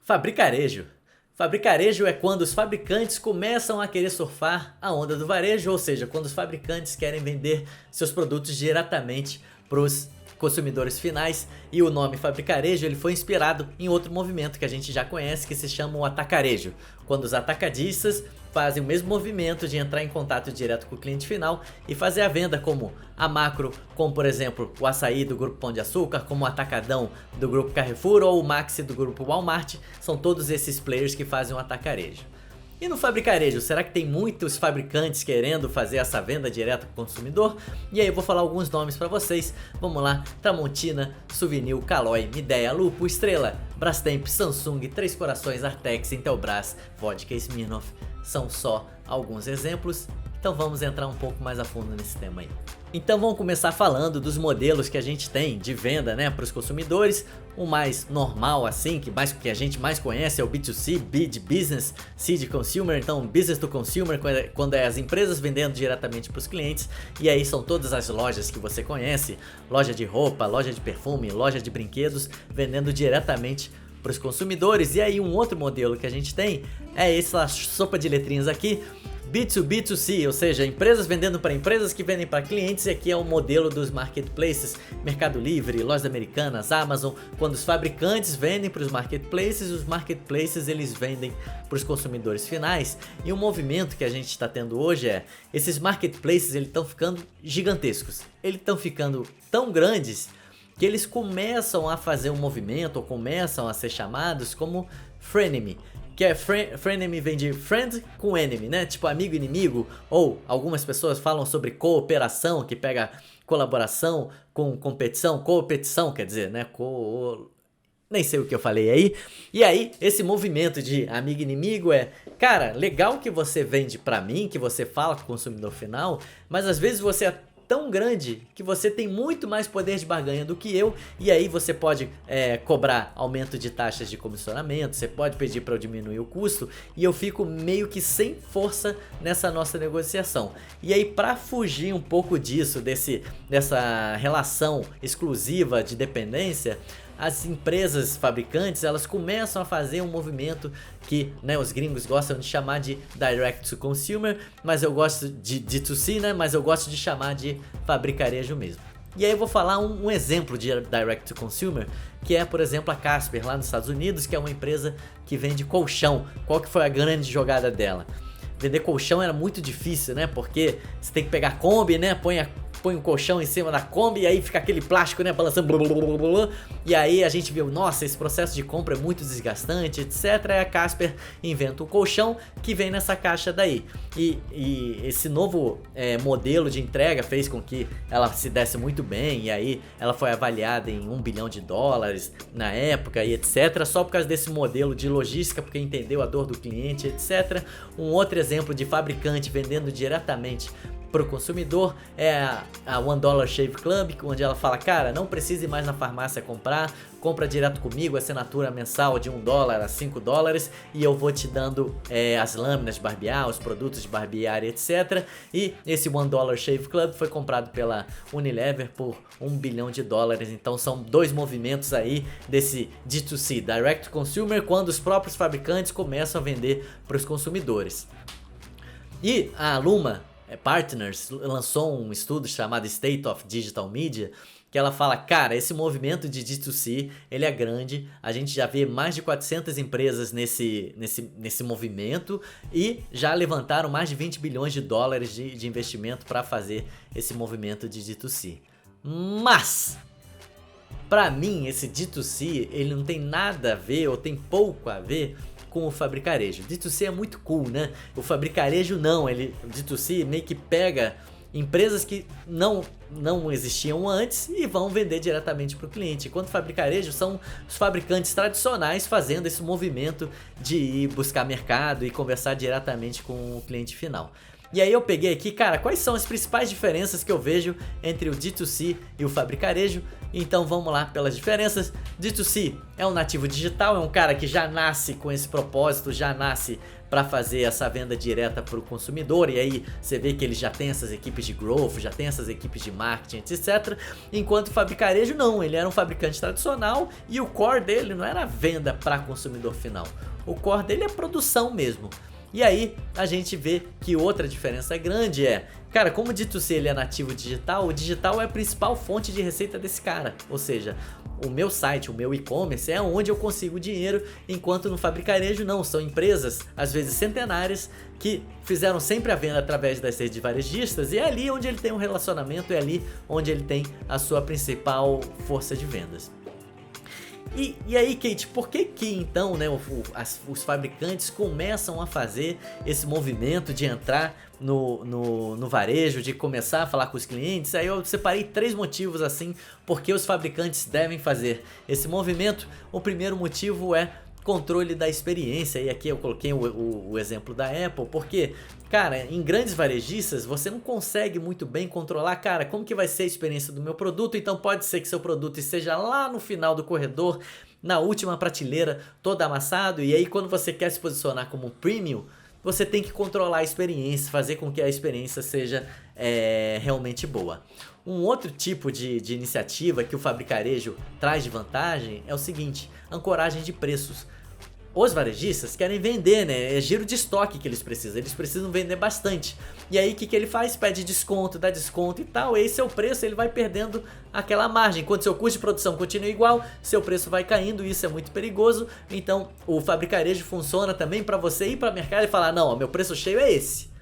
Fabricarejo. Fabricarejo é quando os fabricantes começam a querer surfar a onda do varejo, ou seja, quando os fabricantes querem vender seus produtos diretamente para os consumidores finais. E o nome fabricarejo ele foi inspirado em outro movimento que a gente já conhece, que se chama o atacarejo, quando os atacadistas fazem o mesmo movimento de entrar em contato direto com o cliente final e fazer a venda, como a Macro, como por exemplo o Açaí do Grupo Pão de Açúcar, como o Atacadão do Grupo Carrefour ou o Maxi do Grupo Walmart. São todos esses players que fazem o atacarejo. E no fabricarejo, será que tem muitos fabricantes querendo fazer essa venda direta para o consumidor? E aí eu vou falar alguns nomes para vocês. Vamos lá: Tramontina, Souvenir, Caloi, Midea, Lupo, Estrela, Brastemp, Samsung, Três Corações, Artex, Intelbras, Vodka, Smirnoff. São só alguns exemplos. Então vamos entrar um pouco mais a fundo nesse tema aí. Então vamos começar falando dos modelos que a gente tem de venda, né, para os consumidores. O mais normal assim, que a gente mais conhece é o B2C, B de Business, C de Consumer. Então Business to Consumer, quando é as empresas vendendo diretamente para os clientes. E aí são todas as lojas que você conhece: loja de roupa, loja de perfume, loja de brinquedos, vendendo diretamente para os consumidores. E aí um outro modelo que a gente tem é essa sopa de letrinhas aqui, B2B2C, ou seja, empresas vendendo para empresas que vendem para clientes. E aqui é o modelo dos marketplaces: Mercado Livre, Lojas Americanas, Amazon. Quando os fabricantes vendem para os marketplaces eles vendem para os consumidores finais. E um movimento que a gente está tendo hoje é: esses marketplaces eles estão ficando gigantescos, eles estão ficando tão grandes que eles começam a fazer um movimento, ou começam a ser chamados como frenemy, que é frenemy vem de friend com enemy, né? Tipo amigo e inimigo, ou algumas pessoas falam sobre cooperação, que pega colaboração com competição quer dizer, né? Nem sei o que eu falei aí. E aí, esse movimento de amigo e inimigo é: cara, legal que você vende pra mim, que você fala com o consumidor final, mas às vezes você é tão grande que você tem muito mais poder de barganha do que eu, e aí você pode cobrar aumento de taxas de comissionamento, você pode pedir para eu diminuir o custo, e eu fico meio que sem força nessa nossa negociação. E aí, para fugir um pouco disso, dessa relação exclusiva de dependência, as empresas fabricantes elas começam a fazer um movimento que, né, os gringos gostam de chamar de Direct to Consumer, mas eu gosto de D2C, né, mas eu gosto de chamar de fabricarejo mesmo. E aí eu vou falar um exemplo de Direct to Consumer, que é, por exemplo, a Casper lá nos Estados Unidos, que é uma empresa que vende colchão. Qual que foi a grande jogada dela? Vender colchão era muito difícil, né, porque você tem que pegar a Kombi, né, põe um colchão em cima da Kombi e aí fica aquele plástico, né, balançando, blá, blá, blá, blá. E aí a gente viu, nossa, esse processo de compra é muito desgastante, etc. E a Casper inventa um colchão que vem nessa caixa daí. E esse novo modelo de entrega fez com que ela se desse muito bem, e aí ela foi avaliada em $1 bilhão na época e etc. Só por causa desse modelo de logística, porque entendeu a dor do cliente, etc. Um outro exemplo de fabricante vendendo diretamente para o consumidor é a $1 Shave Club, onde ela fala: cara, não precisa ir mais na farmácia compra direto comigo, assinatura mensal de $1 a $5, e eu vou te dando as lâminas de barbear, os produtos de barbear, etc. E esse $1 Shave Club foi comprado pela Unilever por $1 bilhão. Então são dois movimentos aí desse D2C, Direct to Consumer, quando os próprios fabricantes começam a vender para os consumidores. E a Luma Partners lançou um estudo chamado State of Digital Media, que ela fala: cara, esse movimento de D2C ele é grande, a gente já vê mais de 400 empresas nesse movimento e já levantaram mais de $20 bilhões de investimento para fazer esse movimento de D2C. Mas para mim esse D2C ele não tem nada a ver, ou tem pouco a ver com o fabricarejo. D2C é muito cool, né? O fabricarejo não, o D2C meio que pega empresas que não existiam antes e vão vender diretamente para o cliente, enquanto fabricarejo são os fabricantes tradicionais fazendo esse movimento de ir buscar mercado e conversar diretamente com o cliente final. E aí eu peguei aqui, cara, quais são as principais diferenças que eu vejo entre o D2C e o fabricarejo, Então vamos lá pelas diferenças. D2C é um nativo digital, é um cara que já nasce com esse propósito, já nasce para fazer essa venda direta para o consumidor, e aí você vê que ele já tem essas equipes de growth, já tem essas equipes de marketing, etc. Enquanto o fabricarejo não, ele era um fabricante tradicional e o core dele não era a venda para consumidor final, o core dele é produção mesmo. E aí a gente vê que outra diferença grande é, cara, como o D2C ele é nativo digital, o digital é a principal fonte de receita desse cara, ou seja, o meu site, o meu e-commerce é onde eu consigo dinheiro, enquanto no fabricarejo não, são empresas, às vezes centenárias, que fizeram sempre a venda através das redes varejistas e é ali onde ele tem um relacionamento, é ali onde ele tem a sua principal força de vendas. E aí, Kate, por que então, né, os fabricantes começam a fazer esse movimento de entrar no varejo, de começar a falar com os clientes? Aí eu separei 3 motivos assim, porque os fabricantes devem fazer esse movimento. O primeiro motivo é controle da experiência, e aqui eu coloquei o exemplo da Apple, porque, cara, em grandes varejistas você não consegue muito bem controlar, cara, como que vai ser a experiência do meu produto, então pode ser que seu produto esteja lá no final do corredor, na última prateleira, todo amassado, e aí quando você quer se posicionar como um premium, você tem que controlar a experiência, fazer com que a experiência seja realmente boa. Um outro tipo de iniciativa que o fabricarejo traz de vantagem é o seguinte, ancoragem de preços. Os varejistas querem vender, né? É giro de estoque que eles precisam vender bastante. E aí o que ele faz? Pede desconto, dá desconto e tal, e aí seu preço ele vai perdendo aquela margem. Enquanto seu custo de produção continua igual, seu preço vai caindo, e isso é muito perigoso. Então o fabricarejo funciona também para você ir para o mercado e falar, não, ó, meu preço cheio é esse.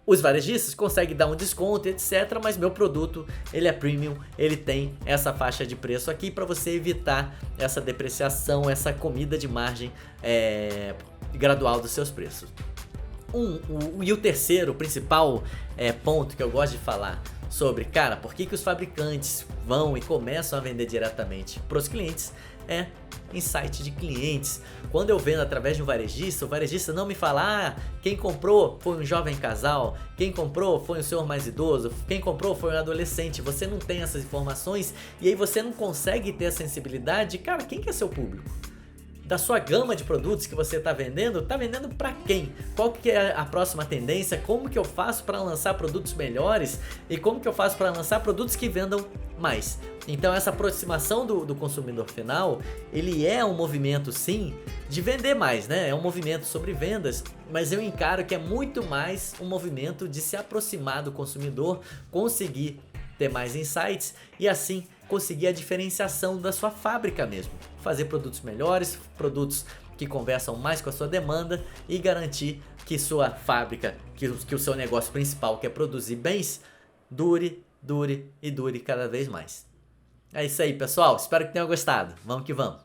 Os varejistas conseguem dar um desconto, etc, mas meu produto, ele é premium, ele tem essa faixa de preço aqui para você evitar essa depreciação, essa comida de margem gradual dos seus preços. E o terceiro, o principal ponto que eu gosto de falar sobre, cara, por que os fabricantes vão e começam a vender diretamente para os clientes é insight de clientes. Quando eu vendo através de um varejista, o varejista não me fala, quem comprou foi um jovem casal, quem comprou foi um senhor mais idoso, quem comprou foi um adolescente. Você não tem essas informações e aí você não consegue ter a sensibilidade, cara, quem que é seu público? Da sua gama de produtos que você está vendendo para quem? Qual que é a próxima tendência? Como que eu faço para lançar produtos melhores? E como que eu faço para lançar produtos que vendam mais? Então essa aproximação do consumidor final, ele é um movimento sim de vender mais, né? É um movimento sobre vendas, mas eu encaro que é muito mais um movimento de se aproximar do consumidor, conseguir ter mais insights e assim conseguir a diferenciação da sua fábrica mesmo. Fazer produtos melhores, produtos que conversam mais com a sua demanda e garantir que sua fábrica, que o seu negócio principal, que é produzir bens, dure cada vez mais. É isso aí, pessoal. Espero que tenham gostado. Vamos que vamos.